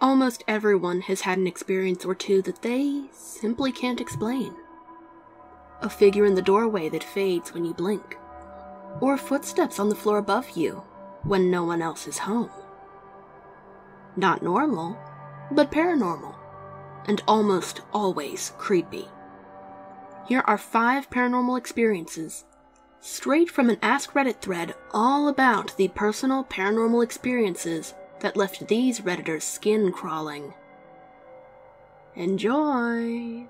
Almost everyone has had an experience or two that they simply can't explain. A figure in the doorway that fades when you blink, or footsteps on the floor above you when no one else is home. Not normal, but paranormal, and almost always creepy. Here are 5 paranormal experiences, straight from an Ask Reddit thread all about the personal paranormal experiences that left these Redditors skin crawling. Enjoy!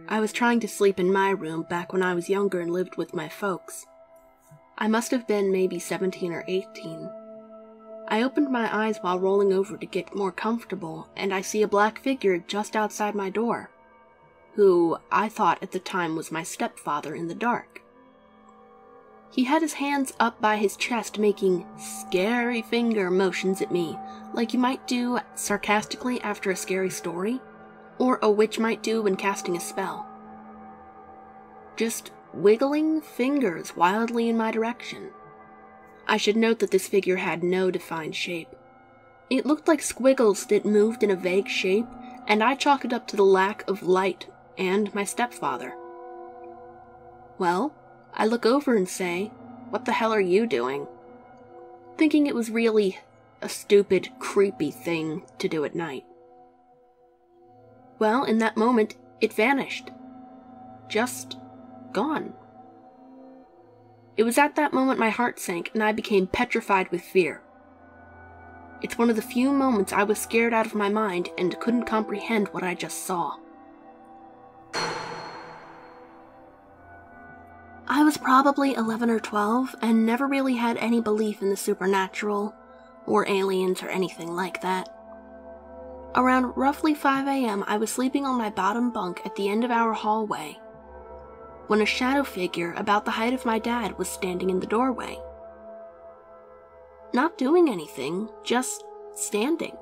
I was trying to sleep in my room back when I was younger and lived with my folks. I must have been maybe 17 or 18. I opened my eyes while rolling over to get more comfortable, and I see a black figure just outside my door, who I thought at the time was my stepfather in the dark. He had his hands up by his chest making scary finger motions at me, like you might do sarcastically after a scary story, or a witch might do when casting a spell. Just wiggling fingers wildly in my direction. I should note that this figure had no defined shape. It looked like squiggles that moved in a vague shape, and I chalk it up to the lack of light and my stepfather. Well, I look over and say, "What the hell are you doing?" Thinking it was really a stupid, creepy thing to do at night. Well, in that moment, it vanished. Just gone. It was at that moment my heart sank and I became petrified with fear. It's one of the few moments I was scared out of my mind and couldn't comprehend what I just saw. I was probably 11 or 12 and never really had any belief in the supernatural or aliens or anything like that. Around roughly 5 a.m., I was sleeping on my bottom bunk at the end of our hallway when a shadow figure about the height of my dad was standing in the doorway. Not doing anything, just standing.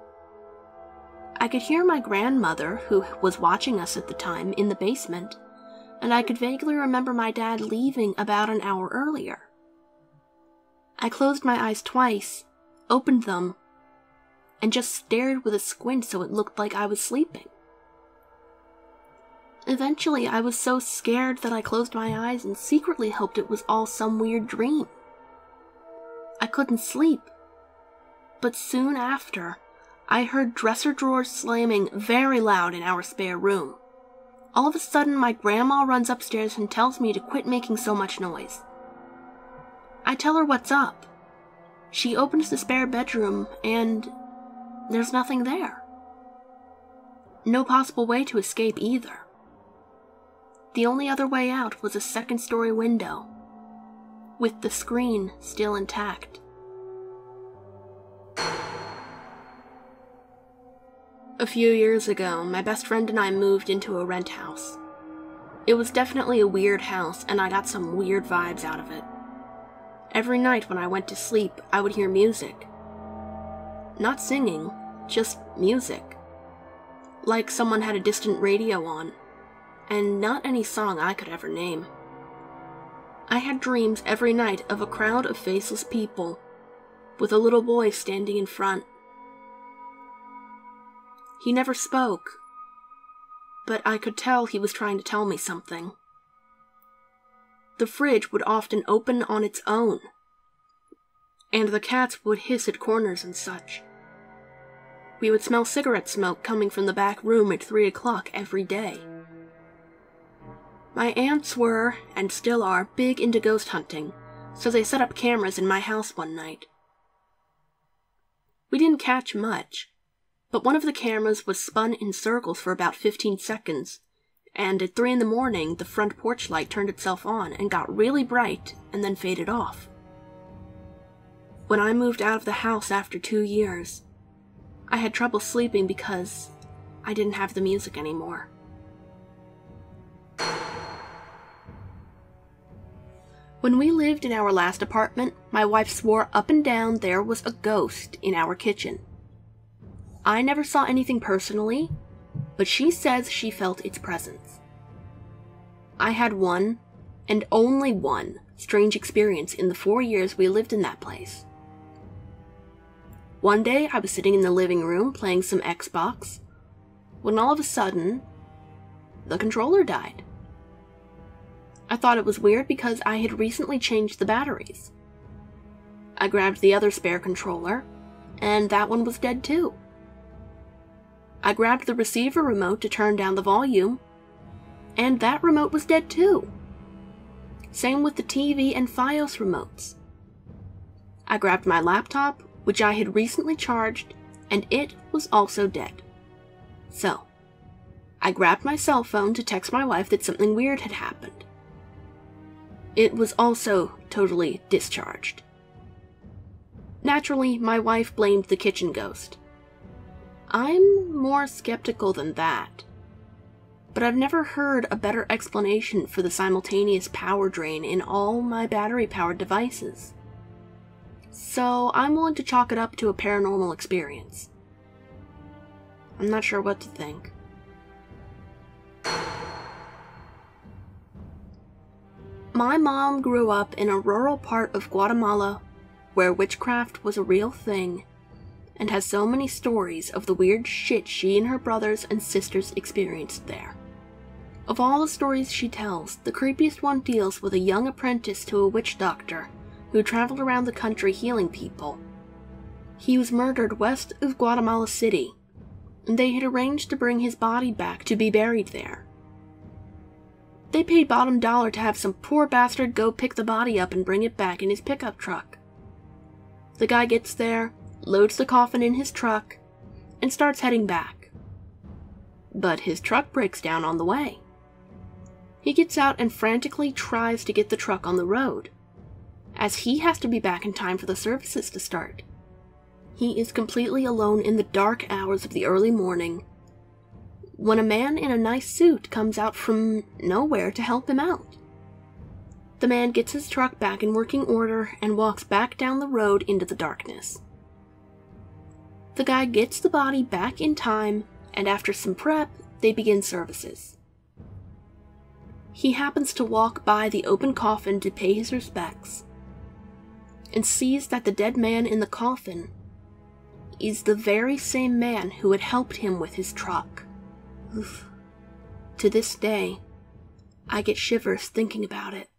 I could hear my grandmother, who was watching us at the time, in the basement, and I could vaguely remember my dad leaving about an hour earlier. I closed my eyes twice, opened them, and just stared with a squint so it looked like I was sleeping. Eventually, I was so scared that I closed my eyes and secretly hoped it was all some weird dream. I couldn't sleep, but soon after, I heard dresser drawers slamming very loud in our spare room. All of a sudden, my grandma runs upstairs and tells me to quit making so much noise. I tell her what's up. She opens the spare bedroom, and there's nothing there. No possible way to escape either. The only other way out was a second-story window, with the screen still intact. A few years ago, my best friend and I moved into a rent house. It was definitely a weird house, and I got some weird vibes out of it. Every night when I went to sleep, I would hear music. Not singing, just music. Like someone had a distant radio on, and not any song I could ever name. I had dreams every night of a crowd of faceless people, with a little boy standing in front. He never spoke, but I could tell he was trying to tell me something. The fridge would often open on its own, and the cats would hiss at corners and such. We would smell cigarette smoke coming from the back room at 3 o'clock every day. My aunts were, and still are, big into ghost hunting, so they set up cameras in my house one night. We didn't catch much, but one of the cameras was spun in circles for about 15 seconds, and at 3 in the morning, the front porch light turned itself on and got really bright and then faded off. When I moved out of the house after 2 years, I had trouble sleeping because I didn't have the music anymore. When we lived in our last apartment, my wife swore up and down there was a ghost in our kitchen. I never saw anything personally, but she says she felt its presence. I had one, and only one, strange experience in the 4 years we lived in that place. One day, I was sitting in the living room playing some Xbox, when all of a sudden, the controller died. I thought it was weird because I had recently changed the batteries. I grabbed the other spare controller, and that one was dead too. I grabbed the receiver remote to turn down the volume, and that remote was dead too. Same with the TV and Fios remotes. I grabbed my laptop, which I had recently charged, and it was also dead. So, I grabbed my cell phone to text my wife that something weird had happened. It was also totally discharged. Naturally, my wife blamed the kitchen ghost. I'm more skeptical than that, but I've never heard a better explanation for the simultaneous power drain in all my battery-powered devices. So I'm willing to chalk it up to a paranormal experience. I'm not sure what to think. My mom grew up in a rural part of Guatemala where witchcraft was a real thing, and has so many stories of the weird shit she and her brothers and sisters experienced there. Of all the stories she tells, the creepiest one deals with a young apprentice to a witch doctor who traveled around the country healing people. He was murdered west of Guatemala City, and they had arranged to bring his body back to be buried there. They paid bottom dollar to have some poor bastard go pick the body up and bring it back in his pickup truck. The guy gets there, loads the coffin in his truck, and starts heading back. But his truck breaks down on the way. He gets out and frantically tries to get the truck on the road, as he has to be back in time for the services to start. He is completely alone in the dark hours of the early morning, when a man in a nice suit comes out from nowhere to help him out. The man gets his truck back in working order and walks back down the road into the darkness. The guy gets the body back in time, and after some prep, they begin services. He happens to walk by the open coffin to pay his respects, and sees that the dead man in the coffin is the very same man who had helped him with his truck. Oof. To this day, I get shivers thinking about it.